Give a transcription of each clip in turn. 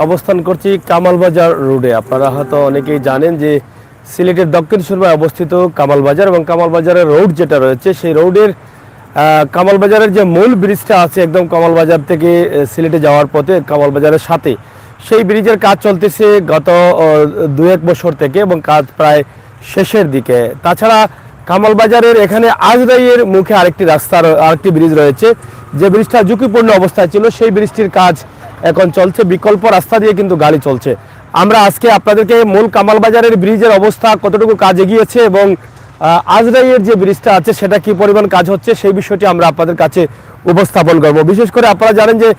অবস্থান করছি কামালবাজার রোডে। আপনারা হয়তো অনেকেই জানেন যে সিলেটের দক্ষিণ সুরমায় অবস্থিত কামালবাজার, এবং কামালবাজারের রোড যেটা রয়েছে সেই রোডের কামালবাজারের যে মূল ব্রিজটা আছে একদম কামালবাজার থেকে সিলেটে যাওয়ার পথে কামালবাজারের সাথে, সেই ব্রিজের কাজ চলতেছে গত 2-1 বছর থেকে, এবং কাজ প্রায় শেষের দিকে। তাছাড়া কামালবাজারের এখানে আজরাইয়ের মুখে আরেকটি ব্রিজ রয়েছে, যে ব্রিজটা ঝুঁকিপূর্ণ অবস্থায় ছিল, সেই ব্রিজটির কাজ এখন চলছে। বিকল্প রাস্তা দিয়ে কিন্তু গাড়ি চলছে। আমরা আজকে আপনাদেরকে মূল কামালবাজারের ব্রিজের অবস্থা, কতটুকু কাজ এগিয়েছে এবং আজরাইয়ের যে ব্রিজটা আছে সেটা কি পরিমাণ কাজ হচ্ছে সেই বিষয়টি আমরা আপনাদের কাছে উপস্থাপন করব। বিশেষ করে আপনারা জানেন যে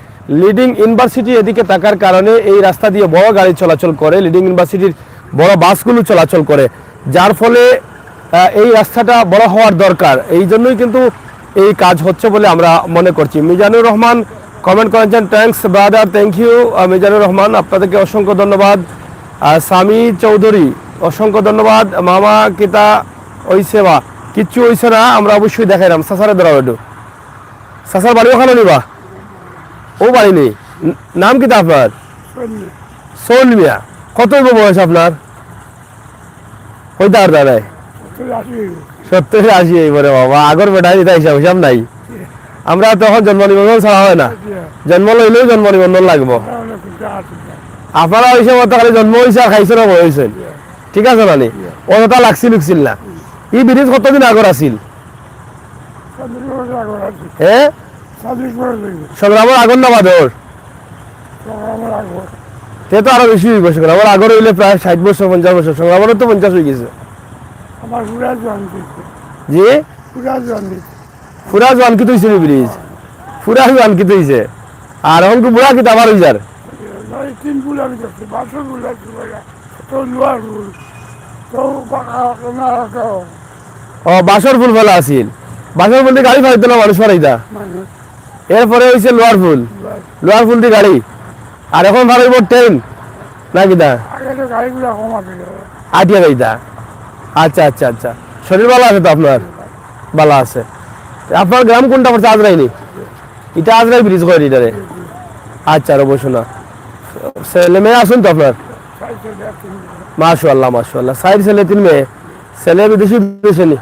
লিডিং ইউনিভার্সিটি এদিকে থাকার কারণে এই রাস্তা দিয়ে বড় গাড়ি চলাচল করে, লিডিং ইউনিভার্সিটির বড় বাসগুলো চলাচল করে, যার ফলে এই রাস্তাটা বড় হওয়ার দরকার। এই জন্যই কিন্তু এই কাজ হচ্ছে বলে আমরা মনে করছি। মিজানুর রহমান কমেন্ট করেছেন, thanks brother, thank you Mizanur Rahman, আপনাদেরকে অসংখ্য ধন্যবাদ। সামি চৌধুরী অসংখ্য ধন্যবাদ। মামা কিতা ওইছে বা কিচ্ছু হইছে না, আমরা অবশ্যই দেখাইলাম। সাসারে ধরাও একটু, সাসার বাড়ি ওখানে নিবা, ও বাড়ি নেই। নাম কিতা আপনার? সোন মিয়া। কত বয়স আপনার? ওইটা আর দাদাই 70-80 এইবারে বাবা, আগর বেটা হিসাব হিসাব নাই। আমরা তখন জন্ম নিবন্ধন ছাড়া হয় না, জন্ম লইলেও জন্ম নিবন্ধন লাগবো। আপনারা ওই সময় খালি জন্ম হয়েছে আর খাইছে না হয়েছেন, ঠিক আছে নানি? অতটা লাগছিল লুকছিল না। এই ব্রিজ কতদিন আগর আছিল? হ্যাঁ, সংগ্রামের আগর না বাদর? সে তো আরো বেশি হইব। সংগ্রামের আগর হইলে প্রায় 60 বছর 50 বছর, সংগ্রামের তো 50 হয়ে গেছে। জি, ফুরা জোয়ান কি তৈছে ব্রিজ? ফুরা জোয়ান কি তৈছে? আর এখন কি বুড়া কি আবার হয়ে যার? ও বাসর ফুল ফেলা আছিল। বাসর ফুল দিয়ে গাড়ি ফাইতো না মানুষ ফারাইতা, এরপরে হয়েছে লোয়ার ফুল, লোয়ার ফুল দিয়ে গাড়ি। আর এখন ফারাইব ট্রেন না কিতা আটিয়া গাইতা। আচ্ছা আচ্ছা আচ্ছা, শরীর ভালো আছে তো আপনার? ভালো আছে। আপনার গ্রাম কোনটা পড়ছে? আজরাইনি? এটা আজরাই ব্রিজ করে এটারে? আচ্ছা, আর বসো না। ছেলে মেয়ে আসুন তো আপনার? মাশাআল্লাহ মাশাআল্লাহ, 4 ছেলে 3 মেয়ে। ছেলে বিদেশি দেশেনি,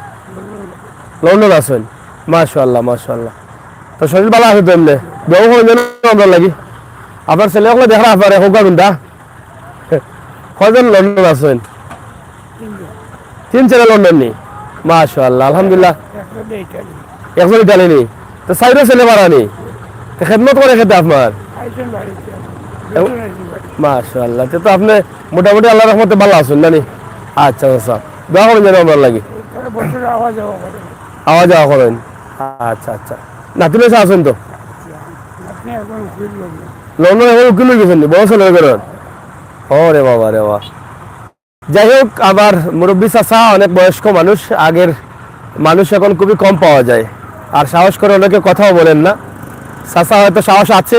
লন্ডন আছেন? মাশাআল্লাহ মাশাআল্লাহ। তো শরীর ভালো আছে তো? এমনি দেবো আমরা লাগি। আপনার ছেলে ওগুলো দেখা আপনার এখন কোনটা? কজন লন্ডন আছেন? 3 ছেলে লন্ডন নি? মাশাআল্লাহ আলহামদুলিল্লাহ। একজন ইটালি নি? তো 4 ছেলে বাড়ানি খেদমত করে খেতে আপনার? মাশাআল্লাহ, তো আপনি মোটামুটি আল্লাহর রহমতে ভালো আছেন নানি? আচ্ছা আচ্ছা, দোয়া করেন যেন আমার লাগি। আওয়া যাওয়া করেন? আচ্ছা আচ্ছা। নাতিলে আছেন তো? লন্ডন এখন উকিল হয়ে গেছেন? বড় ছেলে হয়ে গেলেন? ও রে বাবা রে বাবা। যাই হোক, আবার মুরব্বী চাচা অনেক বয়স্ক মানুষ, আগের মানুষ এখন খুবই কম পাওয়া যায়, আর সাহস করে অনেকে কথাও বলেন না। চাচা হয়তো সাহস আছে,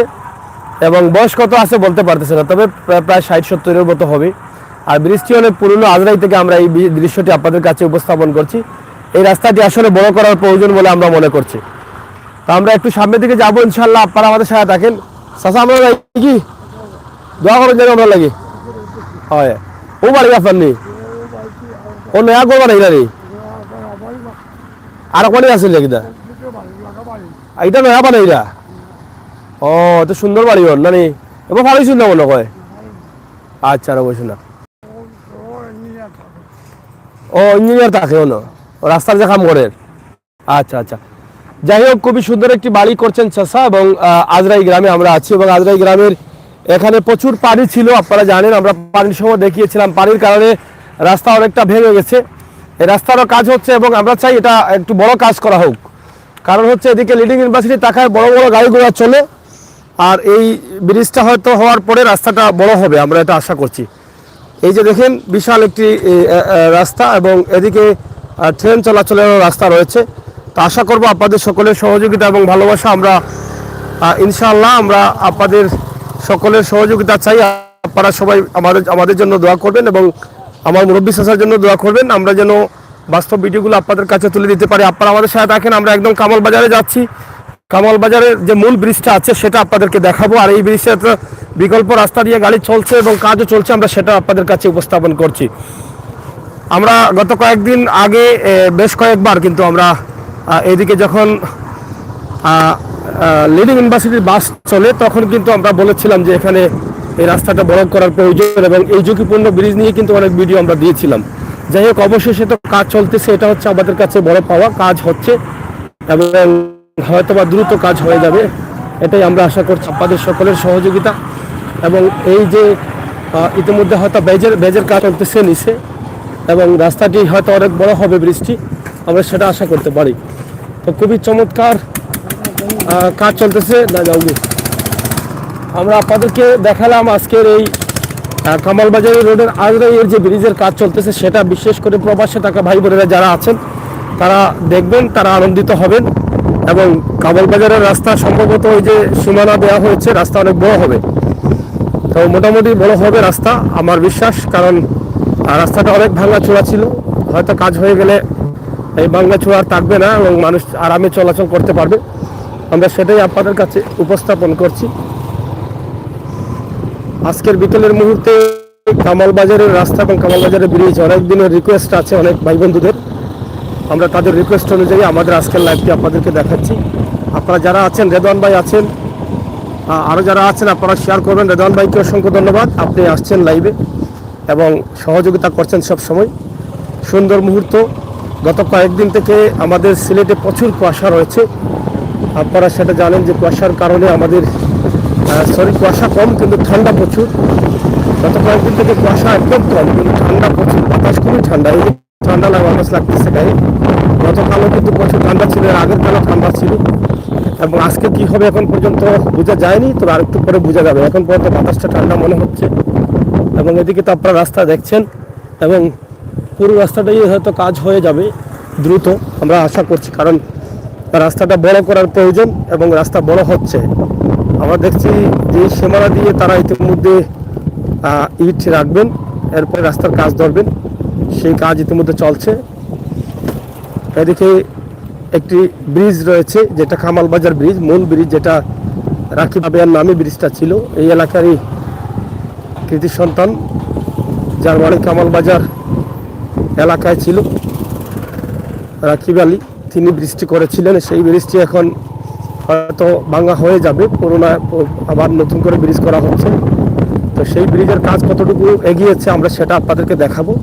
এবং বয়স কত আছে বলতে পারতেছে না, তবে প্রায় 60-70-এর মতো হবে। আর ব্রিজটি অনেক পুরনো। আজরাই থেকে আমরা এই দৃশ্যটি আপনাদের কাছে উপস্থাপন করছি। এই রাস্তাটি আসলে বড় করার প্রয়োজন বলে আমরা মনে করছি। তো আমরা একটু সামনের দিকে যাবো ইনশাল্লাহ, আপনারা আমাদের সাথে থাকেন। চাচা আমরা কি দোয়া করেন যেন আমরা লাগি। হয় ও বাড়ি আপনার নেই? ও নয়া করবা নাই নানি? আর ওখানে আছে কিনা? এটা নয়া বানাই এটা? ও, তো সুন্দর বাড়ি ওর নানি, এবার ভালোই সুন্দর মনে হয়। আচ্ছা, আর বসে না। ও ইঞ্জিনিয়ার থাকে হলো, রাস্তার যে কাম করে। আচ্ছা আচ্ছা। যাই হোক, খুবই সুন্দর একটি বাড়ি করছেন চাচা। এবং আজরাই গ্রামে আমরা আছি, এবং আজরাই গ্রামের এখানে প্রচুর পানি ছিল, আপনারা জানেন। আমরা পানির সময় দেখিয়েছিলাম, পানির কারণে রাস্তা অনেকটা ভেঙে গেছে। এই রাস্তারও কাজ হচ্ছে, এবং আমরা চাই এটা একটু বড় কাজ করা হোক। কারণ হচ্ছে এদিকে লিডিং ইউনিভার্সিটি টাকায় বড় বড় গাড়ি ঘোড়া চলে, আর এই ব্রিজটা হয়তো হওয়ার পরে রাস্তাটা বড় হবে, আমরা এটা আশা করছি। এই যে দেখেন বিশাল একটি রাস্তা, এবং এদিকে ট্রেন চলাচলের রাস্তা রয়েছে। তো আশা করব আপনাদের সকলের সহযোগিতা এবং ভালোবাসা। আমরা ইনশাআল্লাহ আমরা আপনাদের সকলের সহযোগিতা চাই। আপনারা সবাই আমাদের জন্য দোয়া করবেন, এবং আমার মুরব্বী চাচার জন্য দোয়া করবেন, আমরা যেন বাস্তব ভিডিওগুলো আপনাদের কাছে তুলে দিতে পারি। আপনারা আমাদের সাথে থাকেন। আমরা একদম কামালবাজারে যাচ্ছি। কামাল বাজারের যে মূল ব্রিজটা আছে সেটা আপনাদেরকে দেখাবো। আর এই ব্রিজটা তো বিকল্প রাস্তা দিয়ে গাড়ি চলছে এবং কাজও চলছে, আমরা সেটা আপনাদের কাছে উপস্থাপন করছি। আমরা গত কয়েকদিন আগে বেশ কয়েকবার কিন্তু আমরা এদিকে যখন লিডিং ইউনিভার্সিটির বাস চলে তখন কিন্তু আমরা বলেছিলাম যে এখানে এই রাস্তাটা বড় করার প্রয়োজন এবং এই ঝুঁকিপূর্ণ ব্রিজ নিয়ে কিন্তু অনেক ভিডিও আমরা দিয়েছিলাম। যাই হোক, অবশেষে তো কাজ চলতেছে, এটা হচ্ছে আমাদের কাছে বড় পাওয়া। কাজ হচ্ছে এবং হয়তো বা দ্রুত কাজ হয়ে যাবে, এটাই আমরা আশা করছি। আপনাদের সকলের সহযোগিতা এবং এই যে ইতিমধ্যে হয়তো বেজের কাজ চলতেছে নিচে এবং রাস্তাটি হয়তো অনেক বড় হবে ব্রিজটি, আমরা সেটা আশা করতে পারি। তো খুবই চমৎকার কাজ চলতেছে। আমরা আপনাদেরকে দেখালাম আজকের এই কামালবাজার রোডের আজরাইয়ের যে ব্রিজের কাজ চলতেছে সেটা। বিশেষ করে প্রবাসে থাকা ভাই বোনেরা যারা আছেন তারা দেখবেন, তারা আনন্দিত হবেন। এবং কামালবাজারের রাস্তা সম্ভবত ওই যে সীমানা দেওয়া হয়েছে, রাস্তা অনেক বড় হবে, তো মোটামুটি বড় হবে রাস্তা আমার বিশ্বাস। কারণ রাস্তাটা অনেক ভাঙাচোরা ছিল, হয়তো কাজ হয়ে গেলে এই ভাঙাচোরা আর থাকবে না এবং মানুষ আরামে চলাচল করতে পারবে। আমরা সেটাই আপনাদের কাছে উপস্থাপন করছি। আজকের বিকেলের মুহূর্তে কামালবাজারের রাস্তা এবং কামালবাজারের ব্রিজ অনেক দিনের রিকোয়েস্ট আছে অনেক ভাই বন্ধুদের। আমরা তাদের রিকোয়েস্ট অনুযায়ী আমাদের আজকের লাইভটি আপনাদেরকে দেখাচ্ছি। আপনারা যারা আছেন, রেদওয়ান ভাই আছেন, আরও যারা আছেন আপনারা শেয়ার করবেন। রেদওয়ান ভাইকে অসংখ্য ধন্যবাদ, আপনি আসছেন লাইভে এবং সহযোগিতা করছেন সব সময়। সুন্দর মুহূর্ত। গত কয়েকদিন থেকে আমাদের সিলেটে প্রচুর কুয়াশা রয়েছে, আপনারা সেটা জানেন যে কুয়াশার কারণে আমাদের কুয়াশা কম কিন্তু ঠান্ডা প্রচুর। গত কয়েকদিন থেকে কুয়াশা একদম কম কিন্তু ঠান্ডা প্রচুর, বাতাস খুবই ঠান্ডা। এই ঠান্ডা বাতাস লাগতেছে গায়ে। গতকালও কিন্তু প্রচুর ঠান্ডা ছিল, আগের কালও ঠান্ডা ছিল এবং আজকে কি হবে এখন পর্যন্ত বোঝা যায়নি, তবে আরেকটু পরে বোঝা যাবে। এখন পর্যন্ত বাতাসটা ঠান্ডা মনে হচ্ছে এবং এদিকে তো আপনারা রাস্তা দেখছেন এবং পুরো রাস্তাটাই হয়তো কাজ হয়ে যাবে দ্রুত, আমরা আশা করছি। কারণ রাস্তাটা বড় করার প্রয়োজন এবং রাস্তা বড় হচ্ছে। আমরা দেখছি যে সীমানা দিয়ে তারা ইতিমধ্যে ইট রাখবেন, এরপরে রাস্তার কাজ ধরবেন, সেই কাজ ইতিমধ্যে চলছে। এদিকে একটি ব্রিজ রয়েছে যেটা কামালবাজার ব্রিজ, মূল ব্রিজ, যেটা রাকিব আবিয়ার নামে ব্রিজটা ছিল। এই এলাকারই কৃতি সন্তান, যার বাড়ি কামালবাজার এলাকায় ছিল, রাকিব আলী, তিনি ব্রিজটি করেছিলেন। সেই ব্রিজটি এখন হয়তো ভাঙা হয়ে যাবে, পুরোনো আবার নতুন করে ব্রিজ করা হচ্ছে। তো সেই ব্রিজের কাজ কতটুকু এগিয়েছে আমরা সেটা আপনাদেরকে দেখাবো।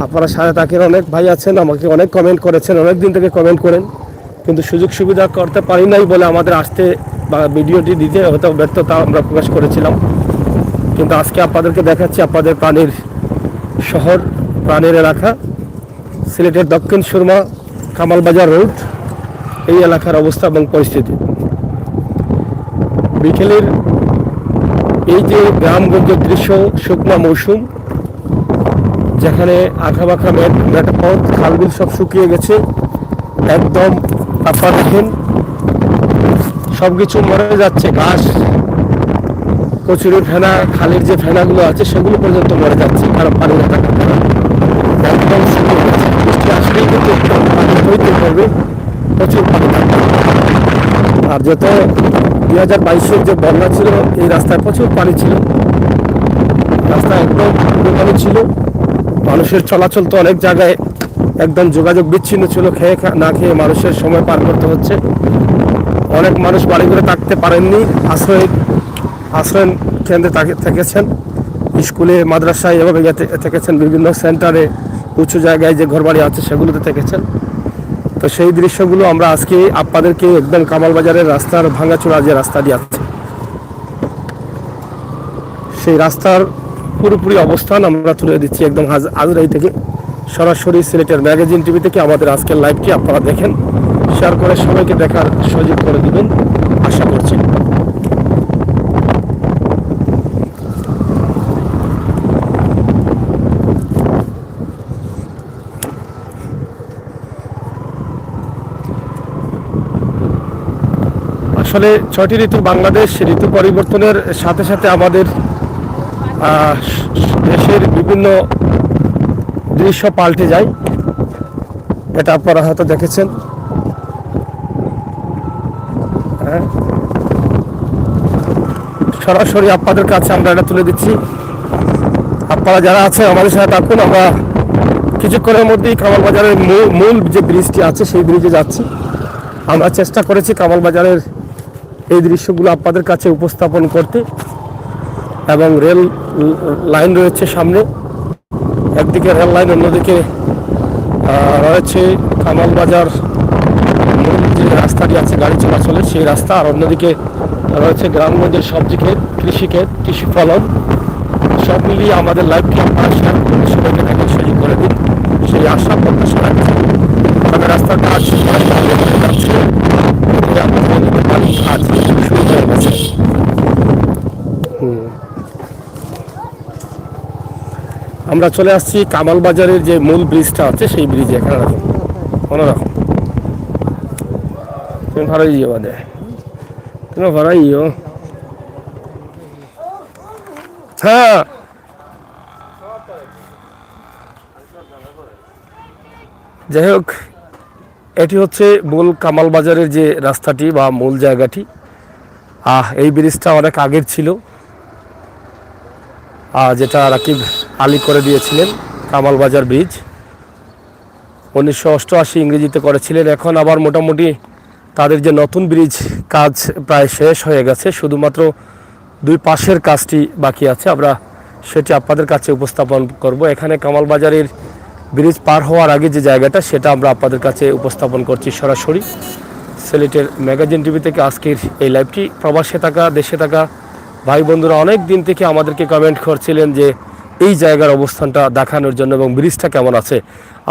আপনারা সাথে থাকেন। অনেক ভাই আছেন, আমাকে অনেক কমেন্ট করেছেন, অনেক দিন থেকে কমেন্ট করেন, কিন্তু সুযোগ সুবিধা করতে পারি নাই বলে আমাদের আসতে বা ভিডিওটি দিতে হয়তো ব্যর্থতা আমরা প্রকাশ করেছিলাম। কিন্তু আজকে আপনাদেরকে দেখাচ্ছি আপনাদের প্রাণের শহর, প্রাণের এলাকা সিলেটের দক্ষিণ সুরমা কামালবাজার রোড, এই এলাকার অবস্থা এবং পরিস্থিতি। বিকেলের এই যে গ্রামগঞ্জের দৃশ্য, শুকনা মৌসুম, যেখানে আঁকাবাঁকা মেটাপথ, খালবিল সব শুকিয়ে গেছে একদম। আপনারা দেখেন সবকিছু মরে যাচ্ছে, ঘাস, কচুরি ফেনা, খালের যে ফেনাগুলো আছে সেগুলো পর্যন্ত মরে যাচ্ছে, কারণ পানি না থাকার কারণে একদম শুকিয়ে গেছে। বৃষ্টি আসলেই কিন্তু একদম পানি হইতে করবে, প্রচুর পানি থাকবে। আর যত 2022-এর যে বন্যা ছিল, এই রাস্তায় প্রচুর পানি ছিল, রাস্তা একদম পানি ছিল। মানুষের চলাচল তো অনেক জায়গায় একদম যোগাযোগ বিচ্ছিন্ন ছিল, খেয়ে না খেয়ে মানুষের সময় পার করতে হচ্ছে। অনেক মানুষ বাড়ি করে থাকতে পারেননি, আশ্রয় কেন্দ্রে থেকেছেন, স্কুলে, মাদ্রাসায় এভাবে থেকেছেন, বিভিন্ন সেন্টারে, উঁচু জায়গায় যে ঘরবাড়ি আছে সেগুলোতে থেকেছেন। তো সেই দৃশ্যগুলো আমরা আজকে আপনাদেরকে একদম কামালবাজারের রাস্তার ভাঙাচোরা যে রাস্তাটি আছে সেই রাস্তার পুরোপুরি অবস্থান আমরা তুলে দিচ্ছি একদম আজরাই থেকে, সরাসরি সিলেটের ম্যাগাজিন টিভি থেকে। আমাদের আজকের লাইভটি আপনারা দেখেন, শেয়ার করে সবাইকে দেখার সুযোগ করে দিবেন আশা করছি। আসলে 6টি ঋতু বাংলাদেশ, ঋতু পরিবর্তনের সাথে সাথে আমাদের দেশের বিভিন্ন দৃশ্য পাল্টে যায়, এটা আপনারা হয়তো দেখেছেন। সরাসরি আপনাদের কাছে আমরা এটা তুলে দিচ্ছি। আপনারা যারা আছে আমাদের সাথে থাকুন। আমরা কিছুক্ষণের মধ্যেই কামাল বাজারের মূল যে ব্রিজটি আছে সেই ব্রিজে যাচ্ছি। আমরা চেষ্টা করেছি কামাল বাজারের এই দৃশ্যগুলো আপনাদের কাছে উপস্থাপন করতে, এবং রেল লাইন রয়েছে সামনে, একদিকে রেল লাইন, অন্যদিকে রয়েছে কামাল বাজার মূল যে রাস্তাটি আছে গাড়ি চলাচলের সেই রাস্তা, আর অন্যদিকে রয়েছে গ্রামগঞ্জের সবজি ক্ষেত, কৃষি ফলন। সব মিলিয়ে আমাদের লাইফকে আপনারা শেয়ার করুন, সবাইকে দেখার সুযোগ করে দিন, সেই আশা প্রত্যাশা রাখছি। আমাদের রাস্তার কাজ শুরু হয়ে গেছে। আমরা চলে আসছি কামাল বাজারের যে মূল ব্রিজটা আছে সেই ব্রিজে। এখানে রাখুন কোনোরকম তুমি ভাড়াই দিও বাদে, তুমি ভাড়াই দিও। হ্যাঁ, যাই হোক, এটি হচ্ছে মূল কামাল বাজারের যে রাস্তাটি বা মূল জায়গাটি। এই ব্রিজটা অনেক আগের ছিল, যেটা রাকিব আলী করে দিয়েছিলেন। কামাল বাজার ব্রিজ 1988 ইংরেজিতে করেছিলেন। এখন আবার মোটামুটি তাদের যে নতুন ব্রিজ কাজ প্রায় শেষ হয়ে গেছে, শুধুমাত্র দুই পাশের কাজটি বাকি আছে। আমরা সেটি আপনাদের কাছে উপস্থাপন করব। এখানে কামাল বাজারের ব্রিজ পার হওয়ার আগে যে জায়গাটা, সেটা আমরা আপনাদের কাছে উপস্থাপন করছি সরাসরি সিলেটের ম্যাগাজিন টিভি থেকে আজকের এই লাইভটি। প্রবাসে থাকা, দেশে থাকা ভাই বন্ধুরা অনেক দিন থেকে আমাদেরকে কমেন্ট করছিলেন যে এই জায়গার অবস্থানটা দেখানোর জন্য এবং ব্রিজটা কেমন আছে।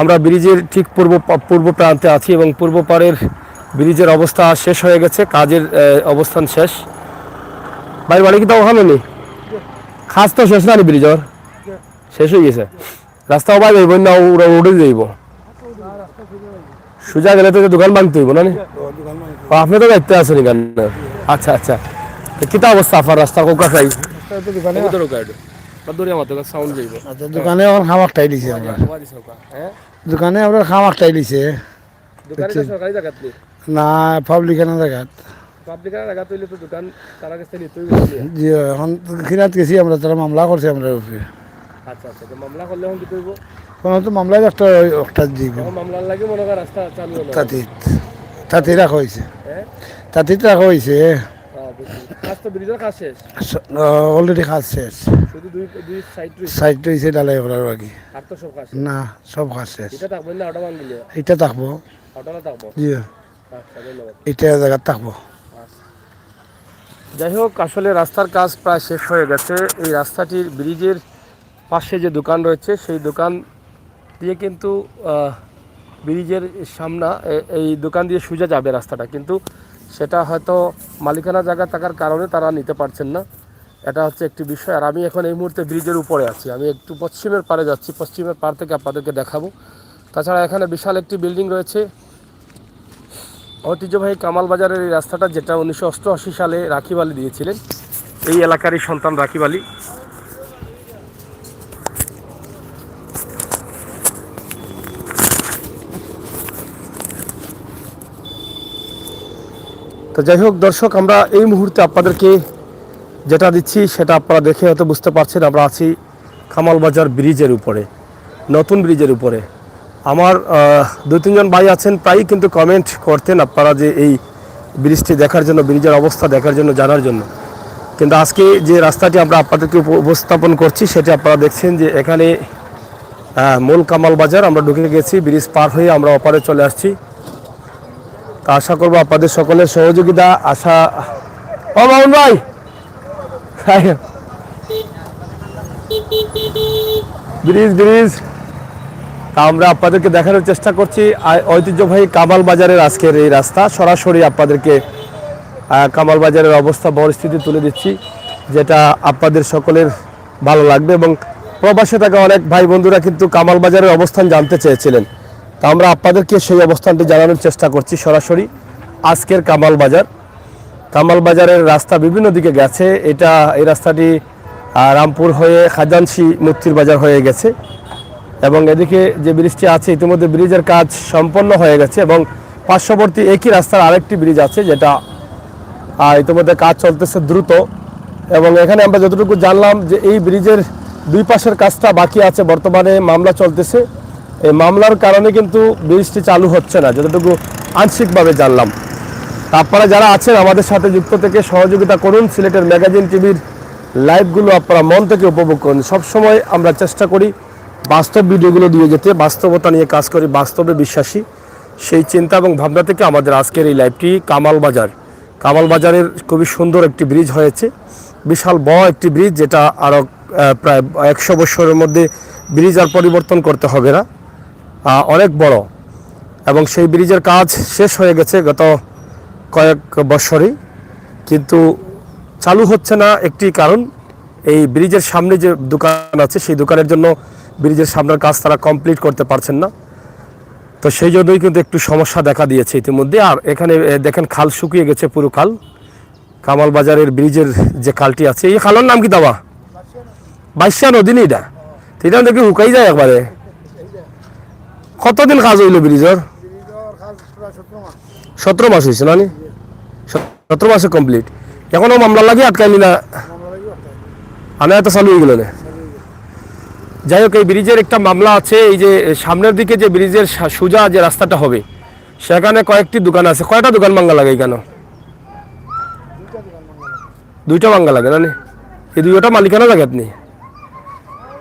আমরা ব্রিজের ঠিক পূর্ব প্রান্তে আছি এবং পূর্ব পাড়ের ব্রিজের অবস্থা শেষ হয়ে গেছে, কাজের অবস্থান শেষ। ভাই বাড়ি কি তো ওখানে নেই, খাস তো শেষ না ব্রিজর শেষ হয়ে গেছে। রাস্তাও ভাই যাইব না, উড়ে যাইব, সোজা গেলে তো দোকান ভাঙতে হইব না। আপনি তো দায়িত্বে আছেন কেন? আচ্ছা আচ্ছা, কিতা অবস্থা আপনার রাস্তা কোকা চাই দোকানে আমার খামাকটাই দিছে, দোকানে আমরা খামাকটাই দিছে না পাবলিকানা জায়গাত। জি এখন খিনাত গেছি আমরা, তারা মামলা করছে আমরা উপরে। কোনো তো মামলায় একটা দিব তাতে রাখা হয়েছে, তাতে রাখা হয়েছে অলরেডি কাজ শেষ, সাইড হয়েছে ডালাই করার বাকি না, সব কাজ শেষ। এটা থাকবো, জি এটা জায়গা থাকবো। যাই হোক, আসলে রাস্তার কাজ প্রায় শেষ হয়ে গেছে। এই রাস্তাটির ব্রিজের পাশে যে দোকান রয়েছে সেই দোকান দিয়ে কিন্তু ব্রিজের সামনা, এই দোকান দিয়ে সোজা যাবে রাস্তাটা, কিন্তু সেটা হয়তো মালিকানা জায়গা থাকার কারণে তারা নিতে পারছেন না। এটা হচ্ছে একটি বিষয়। আর আমি এখন এই মুহূর্তে ব্রিজের উপরে আছি, আমি একটু পশ্চিমের পাড়ে যাচ্ছি, পশ্চিমের পাড় থেকে আপনাদেরকে দেখাবো। তাছাড়া এখানে বিশাল একটি বিল্ডিং রয়েছে, ঐতিহ্যবাহী কামাল বাজারের এই রাস্তাটা, যেটা 1988 সালে রাকিব আলী দিয়েছিলেন, এই এলাকারই সন্তান রাকিব আলী। তো যাই হোক দর্শক, আমরা এই মুহূর্তে আপনাদেরকে যেটা দিচ্ছি সেটা আপনারা দেখে হয়তো বুঝতে পারছেন। আমরা আছি কামাল বাজার ব্রিজের উপরে, নতুন ব্রিজের উপরে। আমার 2-3 জন ভাই আছেন, প্রায়ই কিন্তু কমেন্ট করতেন আপনারা যে এই ব্রিজটি দেখার জন্য, ব্রিজের অবস্থা দেখার জন্য, জানার জন্য। কিন্তু আজকে যে রাস্তাটি আমরা আপনাদেরকে উপস্থাপন করছি সেটি আপনারা দেখছেন যে এখানে মূল কামাল বাজার। আমরা ঢুকে গেছি, ব্রিজ পার হয়ে আমরা ওপারে চলে আসছি। তা আশা করবো আপনাদের সকলের সহযোগিতা। আশা ও মামুন ভাই, ব্রিজ তা আমরা আপনাদেরকে দেখানোর চেষ্টা করছি ঐতিহ্যবাহী কামাল বাজারের আজকের এই রাস্তা। সরাসরি আপনাদেরকে কামাল বাজারের অবস্থা পরিস্থিতি তুলে দিচ্ছি, যেটা আপনাদের সকলের ভালো লাগবে। এবং প্রবাসে থাকা অনেক ভাই বন্ধুরা কিন্তু কামাল বাজারের অবস্থান জানতে চেয়েছিলেন, তা আমরা আপনাদেরকে সেই অবস্থানটি জানানোর চেষ্টা করছি সরাসরি। আজকের কামাল বাজারের রাস্তা বিভিন্ন দিকে গেছে। এই রাস্তাটি রামপুর হয়ে খাজানশি মুক্তির বাজার হয়ে গেছে, এবং এদিকে যে ব্রিজটি আছে ইতিমধ্যে ব্রিজের কাজ সম্পন্ন হয়ে গেছে, এবং পার্শ্ববর্তী একই রাস্তার আরেকটি ব্রিজ আছে যেটা ইতিমধ্যে কাজ চলতেছে দ্রুত। এবং এখানে আমরা যতটুকু জানলাম যে এই ব্রিজের দুই পাশের কাজটা বাকি আছে, বর্তমানে মামলা চলতেছে। এই মামলার কারণে কিন্তু ব্রিজটি চালু হচ্ছে না, যতটুকু আংশিকভাবে জানলাম। আপনারা যারা আছেন আমাদের সাথে যুক্ত থেকে সহযোগিতা করুন। সিলেটের ম্যাগাজিন টিভির লাইভগুলো আপনারা মন থেকে উপভোগ করুন। সবসময় আমরা চেষ্টা করি বাস্তব ভিডিওগুলো দিয়ে যেতে, বাস্তবতা নিয়ে কাজ করি, বাস্তবে বিশ্বাসী। সেই চিন্তা এবং ভাবনা থেকে আমাদের আজকের এই লাইভটি কামাল বাজারের খুবই সুন্দর একটি ব্রিজ হয়েছে, বিশাল বড় একটি ব্রিজ, যেটা আরও প্রায় 100 বছরের মধ্যে ব্রিজ আর পরিবর্তন করতে হবে না, অনেক বড়। এবং সেই ব্রিজের কাজ শেষ হয়ে গেছে গত কয়েক বছরই, কিন্তু চালু হচ্ছে না একটি কারণ, এই ব্রিজের সামনে যে দোকান আছে সেই দোকানের জন্য ব্রিজের সামনের কাজ তারা কমপ্লিট করতে পারছেন না। তো সেই জন্যই কিন্তু একটু সমস্যা দেখা দিয়েছে ইতিমধ্যে। আর এখানে দেখেন খাল শুকিয়ে গেছে, পুরো খাল। কামাল বাজারের ব্রিজের যে খালটি আছে, এই খালের নাম কি দাবা? বাইশা নদী নেই এটা, এটা দেখি শুকাই যায় একবারে। কতদিন কাজ হইল ব্রিজের? 17 মাস হয়েছে না? 17 মাসে কমপ্লিট। এখনো মামলা লাগে আটকাইলি না? আনা এত চালু হয়ে গেল না। যাই হোক, এই ব্রিজের একটা মামলা আছে। এই যে সামনের দিকে যে ব্রিজের সোজা যে রাস্তাটা হবে, সেখানে কয়েকটি দোকান আছে। কয়টা দোকান ভাঙ্গা লাগে কেন? 2টা ভাঙ্গা লাগে না? এই 2টা মালিকানা জায়গাত নেই,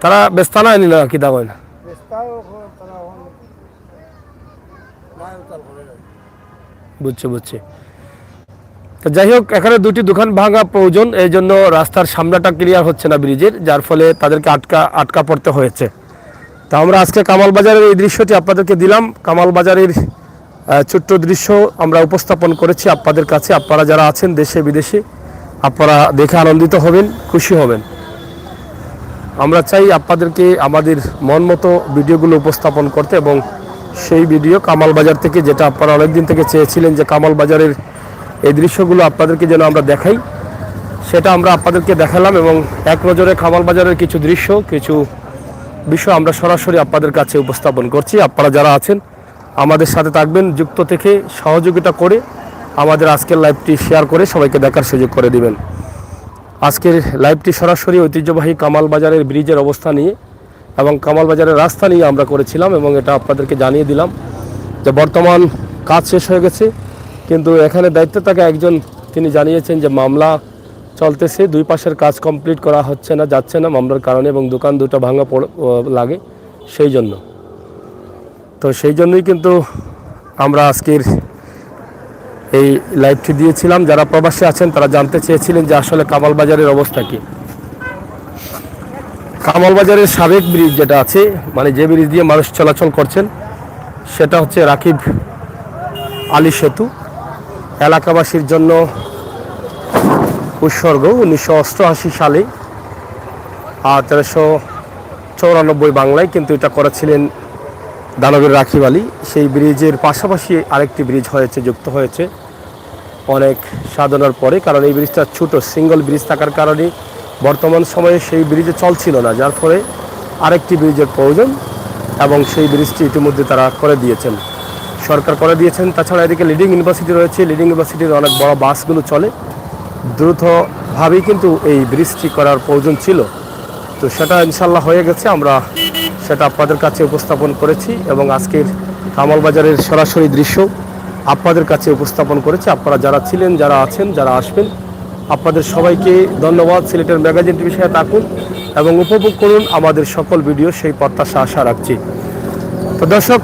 তারা ব্যস্ত না আনি না কি দা কয় না? বুঝছে। তো যাই হোক, এখানে 2টি দোকান ভাঙা প্রয়োজন, এই জন্য রাস্তার সামনাটা ক্লিয়ার হচ্ছে না ব্রিজের, যার ফলে তাদেরকে আটকা পড়তে হয়েছে। তা আমরা আজকে কামাল বাজারের এই দৃশ্যটি আপনাদেরকে দিলাম। কামাল বাজারের ছোট্ট দৃশ্য আমরা উপস্থাপন করেছি আপনাদের কাছে। আপনারা যারা আছেন দেশে বিদেশে, আপনারা দেখে আনন্দিত হবেন, খুশি হবেন। আমরা চাই আপনাদেরকে আমাদের মন মতো ভিডিওগুলো উপস্থাপন করতে, এবং সেই ভিডিও কামাল বাজার থেকে, যেটা আপনারা অনেকদিন থেকে চেয়েছিলেন যে কামাল বাজারের এই দৃশ্যগুলো আপনাদেরকে যেন আমরা দেখাই, সেটা আমরা আপনাদেরকে দেখালাম। এবং এক নজরে কামাল বাজারের কিছু দৃশ্য, কিছু বিষয় আমরা সরাসরি আপনাদের কাছে উপস্থাপন করছি। আপনারা যারা আছেন আমাদের সাথে থাকবেন, যুক্ত থেকে সহযোগিতা করে আমাদের আজকের লাইভটি শেয়ার করে সবাইকে দেখার সুযোগ করে দিবেন। আজকের লাইভটি সরাসরি ঐতিহ্যবাহী কামাল বাজারের ব্রিজের অবস্থা নিয়ে এবং কামাল বাজারের রাস্তা নিয়ে আমরা করেছিলাম, এবং এটা আপনাদেরকে জানিয়ে দিলাম যে বর্তমান কাজ শেষ হয়ে গেছে, কিন্তু এখানে দায়িত্বে থাকা একজন তিনি জানিয়েছেন যে মামলা চলতেছে, 2 পাশের কাজ কমপ্লিট করা হচ্ছে না, যাচ্ছে না মামলার কারণে, এবং দোকান 2টা ভাঙা লাগে সেই জন্য। তো সেই জন্যই কিন্তু আমরা আজকের এই লাইভটি দিয়েছিলাম। যারা প্রবাসী আছেন তারা জানতে চেয়েছিলেন যে আসলে কামাল বাজারের অবস্থা কি। কামাল বাজারের সাবেক ব্রিজ যেটা আছে, মানে যে ব্রিজ দিয়ে মানুষ চলাচল করছেন, সেটা হচ্ছে রাকিব আলী সেতু, এলাকাবাসীর জন্য উৎসর্গ। 1988 সালে 1394 বাংলায় কিন্তু এটা করেছিলেন দানবীর রাকিব আলী। সেই ব্রিজের পাশাপাশি আরেকটি ব্রিজ হয়েছে, যুক্ত হয়েছে অনেক সাধনার পরে, কারণ এই ব্রিজটা ছোট সিঙ্গল ব্রিজ থাকার কারণে বর্তমান সময়ে সেই ব্রিজে চলছিল না, যার ফলে আরেকটি ব্রিজের প্রয়োজন, এবং সেই ব্রিজটি ইতিমধ্যে তারা করে দিয়েছেন, সরকার করে দিয়েছেন। তাছাড়া এদিকে লিডিং ইউনিভার্সিটি রয়েছে, লিডিং ইউনিভার্সিটির অনেক বড় বাসগুলো চলে, দ্রুতভাবেই কিন্তু এই ব্রিজটি করার প্রয়োজন ছিল। তো সেটা ইনশাল্লাহ হয়ে গেছে, আমরা সেটা আপনাদের কাছে উপস্থাপন করেছি, এবং আজকের কামাল বাজারের সরাসরি দৃশ্য আপনাদের কাছে উপস্থাপন করেছি। আপনারা যারা ছিলেন, যারা আছেন, যারা আসবেন, আপনাদের সবাইকে ধন্যবাদ। সিলেটের ম্যাগাজিন টিভির সাথে থাকুন এবং উপভোগ করুন আমাদের সকল ভিডিও, সেই প্রত্যাশা আশা রাখছি। তো দর্শক,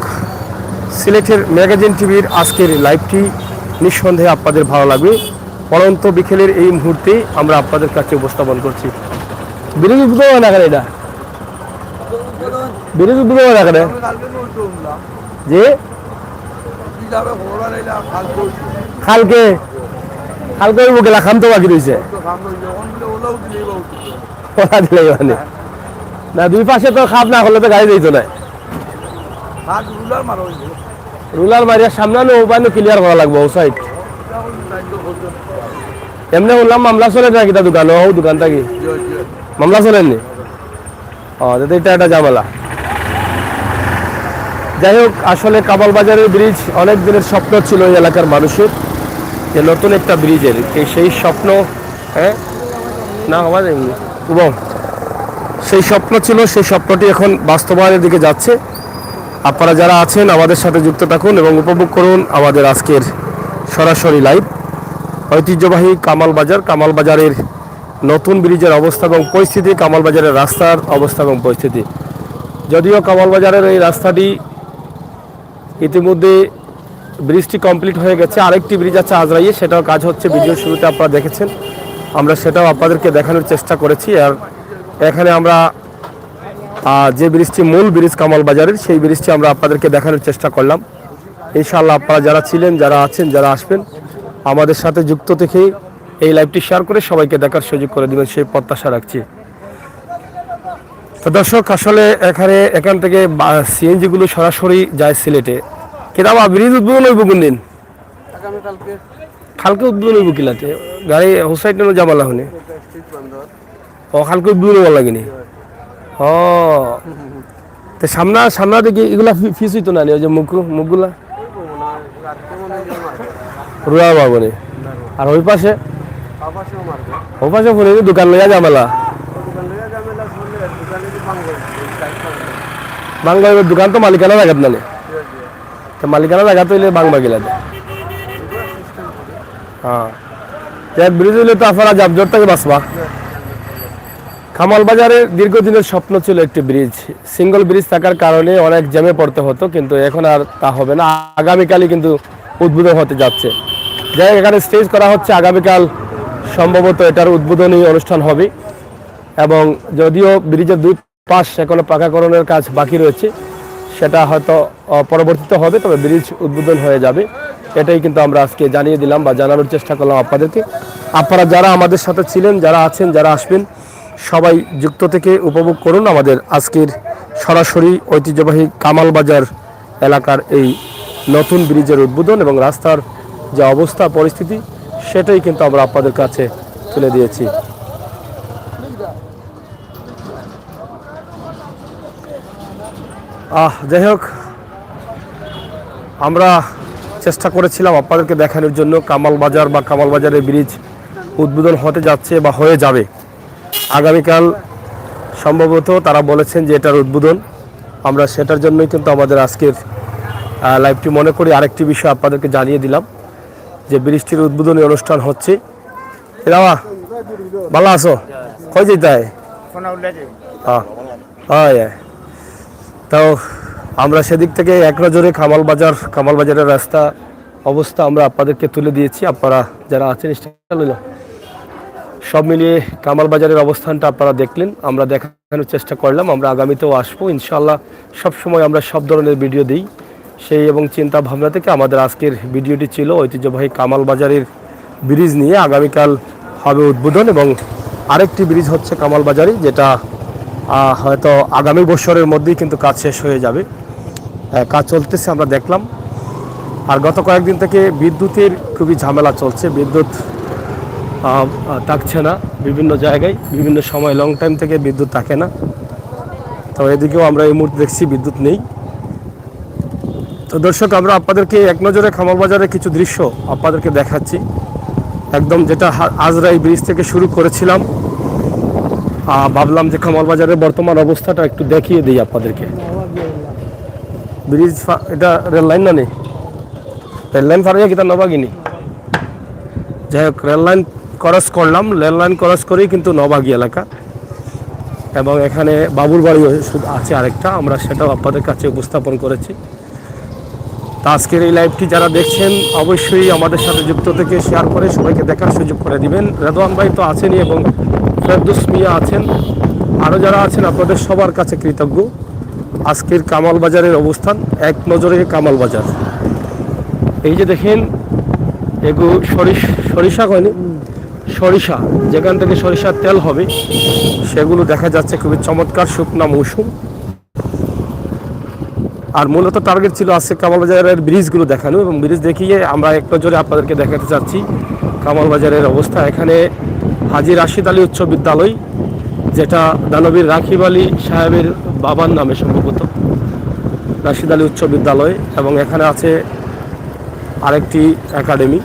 সিলেটের ম্যাগাজিন টিভির আজকের লাইভটি নিঃসন্দেহে আপনাদের ভালো লাগবে। পরন্ত বিকেলের এই মুহূর্তে আমরা আপনাদের কাছে উপস্থাপন করছি। বিরোধী উদ্বোধন না কেন? এটা বিরোধী উদ্বোধন না কেন যে কালকে গেলা খাম তো বাকি রয়েছে মানে না, 2 পাশে তো খাপ না করলে তো গাড়ি দিত না। রুলার মারিয়া সামনে উপায় ক্লিয়ার করা লাগবে ও সাইড। এমনি বললাম মামলা চলে না কিটা দোকান, ও দোকানটা কি মামলা চলেননি? এটা একটা ঝামেলা। যাই হোক, আসলে কামাল বাজারের ব্রিজ অনেক দিনের স্বপ্ন ছিল এই এলাকার মানুষের, যে নতুন একটা ব্রিজের, সেই স্বপ্ন না হওয়া যায়নি এবং সেই স্বপ্ন ছিল, সেই স্বপ্নটি এখন বাস্তবায়নের দিকে যাচ্ছে। আপনারা যারা আছেন আমাদের সাথে যুক্ত থাকুন এবং উপভোগ করুন আমাদের আজকের সরাসরি লাইভ। ঐতিহ্যবাহী কামাল বাজারের নতুন ব্রিজের অবস্থা এবং পরিস্থিতি, কামাল বাজারের রাস্তার অবস্থা এবং পরিস্থিতি। যদিও কামাল বাজারের এই রাস্তাটি ইতিমধ্যে ব্রিজটি কমপ্লিট হয়ে গেছে, আরেকটি ব্রিজ আছে আজরাইয়ে, সেটাও কাজ হচ্ছে। ভিডিওর শুরুতে আপনারা দেখেছেন, আমরা সেটাও আপনাদেরকে দেখানোর চেষ্টা করেছি। আর এখানে আমরা যে ব্রিজটি মূল ব্রিজ কামাল বাজারের, সেই ব্রিজটি আমরা আপনাদেরকে দেখানোর চেষ্টা করলাম। ইনশাআল্লাহ আপনারা যারা ছিলেন, যারা আছেন, যারা আসবেন আমাদের সাথে যুক্ত থেকে এই লাইভটি শেয়ার করে সবাইকে দেখার সুযোগ করে দেবেন, সেই প্রত্যাশা রাখছি। তো দর্শক, আসলে এখান থেকে সিএনজিগুলো সরাসরি যায় সিলেটে। কিতাবা ব্রিজ উদ্বোধন হইব কোন দিন? কালকে উদ্বোধন হইব কিলাতে গাড়ি হোসাইট জামালা হনে ও কালকে উদ্বোধন হওয়ার লাগেনি। ও তো সামনা দেখি এগুলা ফিস হইতো না, ওই যে মুখগুলা রুয়া বাবনে। আর ওই পাশে ফোনে দোকান লইয়া জামেলা, বাংলার দোকান তো মালিকানা জায়গাত নালে, তো মালিকানা জায়গা তো বাংলা গেলা। হ্যাঁ, ব্রিজ হইলে তো আপনারা জাবজট থেকে বাঁচবা। কামাল বাজারের দীর্ঘদিনের স্বপ্ন ছিল একটি ব্রিজ, সিঙ্গল ব্রিজ থাকার কারণে অনেক জ্যামে পড়তে হতো, কিন্তু এখন আর তা হবে না। আগামীকালই কিন্তু উদ্বোধন হতে যাচ্ছে, যাই এখানে স্টেজ করা হচ্ছে। আগামীকাল সম্ভবত এটার উদ্বোধনী অনুষ্ঠান হবে এবং যদিও ব্রিজের দুই পাশ এখনো পাকাকরণের কাজ বাকি রয়েছে, সেটা হয়তো পরবর্তীতে হবে, তবে ব্রিজ উদ্বোধন হয়ে যাবে। এটাই কিন্তু আমরা আজকে জানিয়ে দিলাম বা জানানোর চেষ্টা করলাম আপনাদেরকে। আপনারা যারা আমাদের সাথে ছিলেন, যারা আছেন, যারা আসবেন, সবাই যুক্ত থেকে উপভোগ করুন আমাদের আজকের সরাসরি ঐতিহ্যবাহী কামাল বাজার এলাকার এই নতুন ব্রিজের উদ্বোধন এবং রাস্তার যে অবস্থা পরিস্থিতি, সেটাই কিন্তু আমরা আপনাদের কাছে তুলে দিয়েছি। যাই হোক, আমরা চেষ্টা করেছিলাম আপনাদেরকে দেখানোর জন্য কামাল বাজার বা কামাল বাজারের ব্রিজ উদ্বোধন হতে যাচ্ছে বা হয়ে যাবে আগামীকাল। সম্ভবত তারা বলেছেন যে এটার উদ্বোধন, আমরা সেটার জন্যই কিন্তু আমাদের আজকের লাইভটি মনে করি। আরেকটি বিষয় আপনাদেরকে জানিয়ে দিলাম যে ব্রিজটির উদ্বোধনী অনুষ্ঠান হচ্ছে। রাওয়া ভালো আছো? কই যেতে তো আমরা সেদিক থেকে এক নজরে কামাল বাজারের রাস্তা অবস্থা আমরা আপনাদেরকে তুলে দিয়েছি। আপনারা যারা আছেন সব মিলিয়ে কামাল বাজারের অবস্থানটা আপনারা দেখলেন, আমরা দেখানোর চেষ্টা করলাম। আমরা আগামীতেও আসবো ইনশাআল্লাহ। সবসময় আমরা সব ধরনের ভিডিও দিই, সেই এবং চিন্তা ভাবনা থেকে আমাদের আজকের ভিডিওটি ছিল ঐতিহ্যবাহী কামাল বাজারের ব্রিজ নিয়ে। আগামীকাল হবে উদ্বোধন এবং আরেকটি ব্রিজ হচ্ছে কামাল বাজারে, যেটা হয়তো আগামী বছরের মধ্যেই কিন্তু কাজ শেষ হয়ে যাবে। কাজ চলতেছে আমরা দেখলাম। আর গত কয়েকদিন থেকে বিদ্যুতের খুবই ঝামেলা চলছে, বিদ্যুৎ থাকছে না বিভিন্ন জায়গায়, বিভিন্ন সময় লং টাইম থেকে বিদ্যুৎ থাকে না। তো এদিকেও আমরা এই মুহূর্তে দেখছি বিদ্যুৎ নেই। তো দর্শক, আমরা আপনাদেরকে এক নজরে কামাল বাজারের কিছু দৃশ্য আপনাদেরকে দেখাচ্ছি, একদম যেটা আজরাই ব্রিজ থেকে শুরু করেছিলাম। ভাবলাম যে কামাল বাজারের বর্তমান অবস্থাটা একটু দেখিয়ে দিই আপনাদেরকে। ব্রিজ এটা রেল লাইন না নেই, রেল লাইন ফারিয়া কিতা নবাগিনি। যাই হোক, রেল লাইন ক্রস করলাম, রেল লাইন ক্রস করেই কিন্তু নবাগি এলাকা এবং এখানে বাবুর বাড়ি আছে আরেকটা, আমরা সেটাও আপনাদের কাছে উপস্থাপন করেছি। তা আজকের এই লাইভটি যারা দেখছেন অবশ্যই আমাদের সাথে যুক্ত থেকে শেয়ার করে সবাইকে দেখার সুযোগ করে দিবেন। রেদওয়ান ভাই তো আছেনই এবং ফেরদৌস মিয়া আছেন, আরও যারা আছেন আপনাদের সবার কাছে কৃতজ্ঞ। আজকের কামাল বাজারের অবস্থান এক নজরে কামাল বাজার। এই যে দেখেন এগুলো সরিষা হয়নি, সরিষা যেখান থেকে সরিষার তেল হবে সেগুলো দেখা যাচ্ছে, খুবই চমৎকার শুকনা মৌসুম। আর মূলত টার্গেট ছিল আজকে কামাল বাজারের ব্রিজগুলো দেখানো এবং ব্রিজ দেখিয়ে আমরা এক নজরে আপনাদেরকে দেখাতে চাচ্ছি কামাল বাজারের অবস্থা। এখানে হাজী রাশিদ আলী উচ্চ বিদ্যালয়, যেটা দানবীর রাকিব আলী সাহেবের বাবার নামে সম্ভবত রাশিদ আলী উচ্চ বিদ্যালয়, এবং এখানে আছে আরেকটি একাডেমি।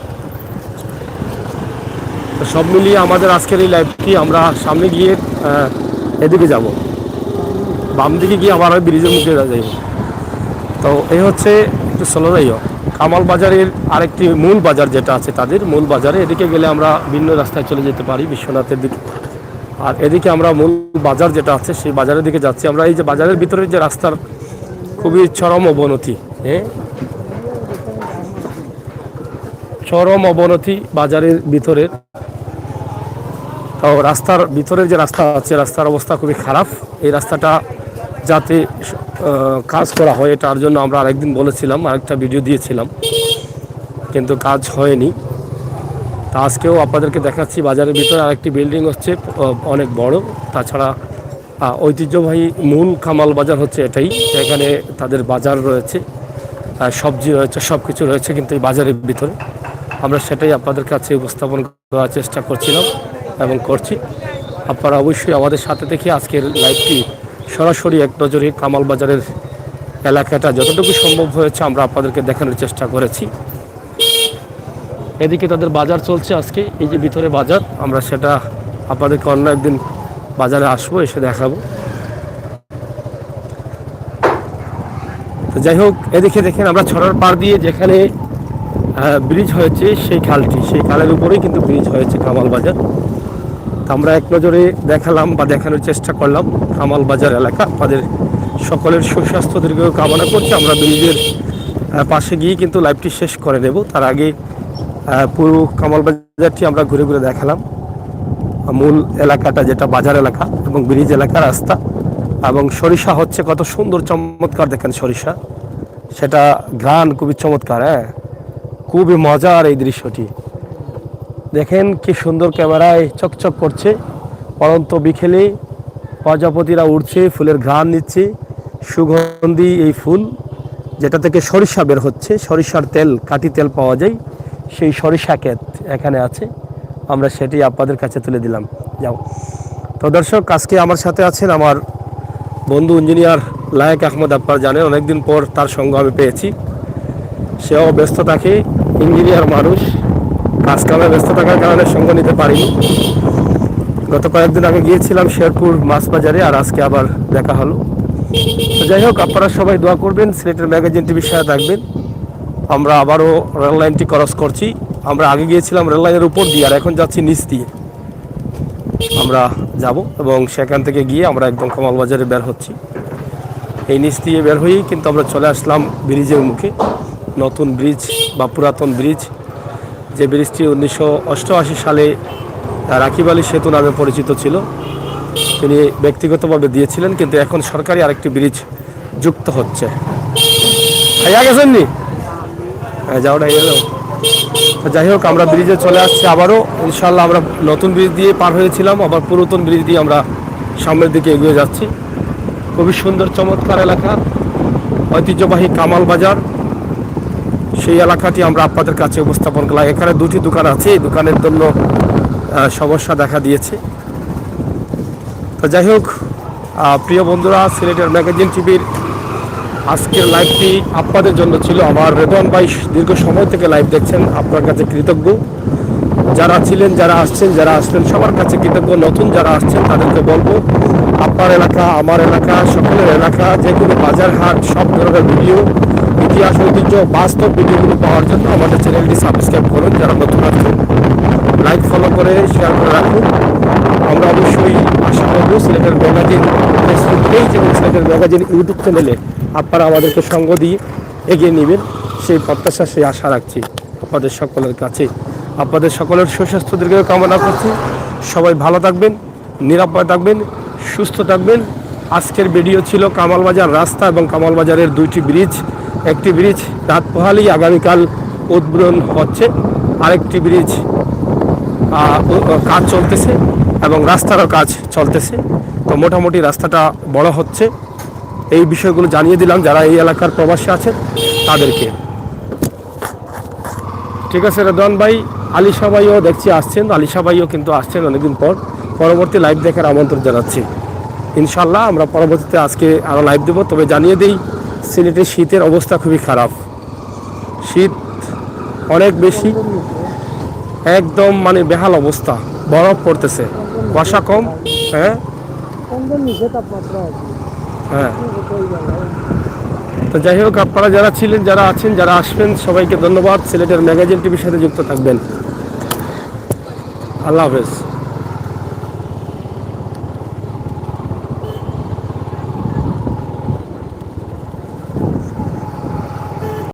তো সব মিলিয়ে আমাদের আজকের এই লাইভটি আমরা সামনে গিয়ে এদিকে যাব, বাম দিকে গিয়ে আবার ব্রিজের মুখে যাইব। তো এই হচ্ছে একটু স্লো যাইও কামাল বাজারের আরেকটি মূল বাজার যেটা আছে তাদের মূল বাজারে, এদিকে গেলে আমরা ভিন্ন রাস্তায় চলে যেতে পারি বিশ্বনাথের দিকে। আর এদিকে আমরা মূল বাজার যেটা আছে সেই বাজারের দিকে যাচ্ছি আমরা। এই যে বাজারের ভিতরে যে রাস্তার খুবই চরম অবনতি, হ্যাঁ চরম অবনতি বাজারের ভিতরে। তো রাস্তার ভিতরের যে রাস্তা আছে রাস্তার অবস্থা খুবই খারাপ। এই রাস্তাটা যাতে কাজ করা হয় এটার জন্য আমরা আরেকদিন বলেছিলাম, আরেকটা ভিডিও দিয়েছিলাম, কিন্তু কাজ হয়নি। তা আজকেও আপনাদেরকে দেখাচ্ছি বাজারের ভিতরে আরেকটি বিল্ডিং হচ্ছে অনেক বড়। তাছাড়া ঐতিহ্যবাহী মূল কামাল বাজার হচ্ছে এটাই, এখানে তাদের বাজার রয়েছে, সবজি রয়েছে, সব কিছু রয়েছে, কিন্তু এই বাজারের ভিতরে আমরা সেটাই আপনাদের কাছে উপস্থাপন করার চেষ্টা করছিলাম এবং করছি। আপনারা অবশ্যই আমাদের সাথে দেখে আজকের লাইভটি সরাসরি এক নজরে কামাল বাজারের এলাকাটা যতটুকু সম্ভব হয়েছে আমরা আপনাদেরকে দেখানোর চেষ্টা করেছি। এদিকে তাদের বাজার চলছে আজকে, এই যে ভিতরে বাজার, আমরা সেটা আপনাদেরকে অন্য একদিন বাজারে আসবো, এসে দেখাবো। তো যাই হোক, এদিকে দেখেন আমরা ছড়ার পার দিয়ে যেখানে ব্রিজ হয়েছে সেই খালটি, সেই খালের উপরেই কিন্তু ব্রিজ হয়েছে কামাল বাজার। আমরা এক নজরে দেখালাম বা দেখানোর চেষ্টা করলাম কামাল বাজার এলাকা। আপনাদের সকলের সুস্বাস্থ্য দীর্ঘ কামনা করছি। আমরা ব্রিজের পাশে গিয়ে কিন্তু লাইভটি শেষ করে নেব, তার আগে পুরো কামাল বাজারটি আমরা ঘুরে ঘুরে দেখালাম। মূল এলাকাটা যেটা বাজার এলাকা এবং ব্রিজ এলাকা রাস্তা, এবং সরিষা হচ্ছে কত সুন্দর চমৎকার, দেখেন সরিষা, সেটা ঘ্রাণ খুবই চমৎকার, হ্যাঁ খুবই মজার এই দৃশ্যটি। দেখেন কি সুন্দর ক্যামেরায় চকচক করছে, পরন্ত বিকেলে প্রজাপতিরা উড়ছে, ফুলের ঘ্রাণ নিচ্ছে, সুগন্ধি এই ফুল যেটা থেকে সরিষা বের হচ্ছে, সরিষার তেল, কাটি তেল পাওয়া যায়, সেই সরিষা ক্ষেত এখানে আছে, আমরা সেটি আপনাদের কাছে তুলে দিলাম। যাও তো দর্শক, আজকে আমার সাথে আছেন আমার বন্ধু ইঞ্জিনিয়ার লায়েক আহমদ। আপনারা জানেন অনেকদিন পর তার সঙ্গ আমি পেয়েছি। সেও ব্যস্ত থাকে, ইঞ্জিনিয়ার মানুষ, কাজ কামে ব্যস্ত থাকার কারণে সঙ্গ নিতে পারিনি। গত কয়েকদিন আগে গিয়েছিলাম শেরপুর মাছ বাজারে, আর আজকে আবার দেখা হলো। তো যাই হোক, আপনারা সবাই দোয়া করবেন, সিলেটের ম্যাগাজিন টিভির সাথে থাকবেন। আমরা আবারও রেল লাইনটি ক্রস করছি। আমরা আগে গিয়েছিলাম রেল লাইনের উপর দিয়ে, আর এখন যাচ্ছি নিচ দিয়ে আমরা যাব, এবং সেখান থেকে গিয়ে আমরা একদম কামাল বাজারে বের হচ্ছি। এই নিচ দিয়ে বের হয়েই কিন্তু আমরা চলে আসলাম ব্রিজের মুখে, নতুন ব্রিজ বা পুরাতন ব্রিজ, যে ব্রিজটি 1988 সালে রাকিব আলী সেতু নামে পরিচিত ছিল। তিনি ব্যক্তিগতভাবে দিয়েছিলেন, কিন্তু এখন সরকারি আরেকটি ব্রিজ যুক্ত হচ্ছে। গেছেন নি যাওয়াটা গেল। যাই হোক, আমরা ব্রিজে চলে আসছি আবারও, ইনশাল্লাহ। আমরা নতুন ব্রিজ দিয়ে পার হয়েছিলাম, আবার পুরাতন ব্রিজ দিয়ে আমরা সামনের দিকে এগিয়ে যাচ্ছি। খুবই সুন্দর চমৎকার এলাকা, ঐতিহ্যবাহী কামাল বাজার, সেই এলাকাটি আমরা আপনাদের কাছে উপস্থাপন করলাম। এখানে দুটি দোকান আছে, এই দোকানের জন্য সমস্যা দেখা দিয়েছে। তো যাই হোক, প্রিয় বন্ধুরা, সিলেটের ম্যাগাজিন টিভির আজকের লাইভটি আপনাদের জন্য ছিল। আমার রেদওয়ান ভাই দীর্ঘ সময় থেকে লাইভ দেখছেন, আপনার কাছে কৃতজ্ঞ। যারা ছিলেন, যারা আসছেন, যারা আসলেন, সবার কাছে কৃতজ্ঞ। নতুন যারা আসছেন তাদেরকে বলবো, আপনার এলাকা, আমার এলাকা, সকলের এলাকা, যে কোনো বাজার হাট, সব ধরনের ভিডিও, ইতিহাস, ঐতিহ্য, বাস্তব ভিডিওগুলো পাওয়ার জন্য আমাদের চ্যানেলটি সাবস্ক্রাইব করুন। যারা নতুন আসছেন লাইক, ফলো করে শেয়ার করে রাখুন। আমরা অবশ্যই আশা করব সিলেটের ম্যাগাজিন ফেসবুক পেজ এবং সিলেটের ম্যাগাজিন ইউটিউব চ্যানেলে আপনারা আমাদেরকে সঙ্গ দিয়ে এগিয়ে নেবেন, সেই প্রত্যাশা, সেই আশা রাখছি আপনাদের সকলের কাছে। আপনাদের সকলের সুস্বাস্থ্য দীর্ঘ কামনা করছি। সবাই ভালো থাকবেন, নিরাপদ থাকবেন, সুস্থ থাকবেন। আজকের ভিডিও ছিল কামাল বাজার রাস্তা এবং কামাল বাজারের দুইটি ব্রিজ। একটি ব্রিজ রাত পোহালি আগামীকাল উদ্বোধন হচ্ছে, আরেকটি ব্রিজ কাজ চলতেছে এবং রাস্তারও কাজ চলতেছে। তো মোটামুটি রাস্তাটা বড় হচ্ছে। এই বিষয়গুলো জানিয়ে দিলাম যারা এই এলাকার প্রবাসী আছেন তাদেরকে। ঠিক আছে রেদওয়ান ভাই, আলিশা ভাইও দেখছি আসছেন, আলিশা ভাইও কিন্তু আসছেন অনেকদিন পর। পরবর্তী লাইভ দেখার আমন্ত্রণ জানাচ্ছি। ইনশাল্লাহ আমরা পরবর্তীতে আজকে আরও লাইভ দেবো। তবে জানিয়ে দিই, সিলেটের শীতের অবস্থা খুবই খারাপ, শীত অনেক বেশি। একদম মানে বেহাল অবস্থা, বরফ পড়তেছে, কুয়াশা কম। হ্যাঁ নিচে তাপমাত্রা আছে হ্যাঁ। তো যাই হোক, আপনারা যারা ছিলেন, যারা আছেন, যারা আসবেন, সবাইকে ধন্যবাদ। সিলেটের ম্যাগাজিন টিভির সাথে যুক্ত থাকবেন। আল্লাহ হাফেজ।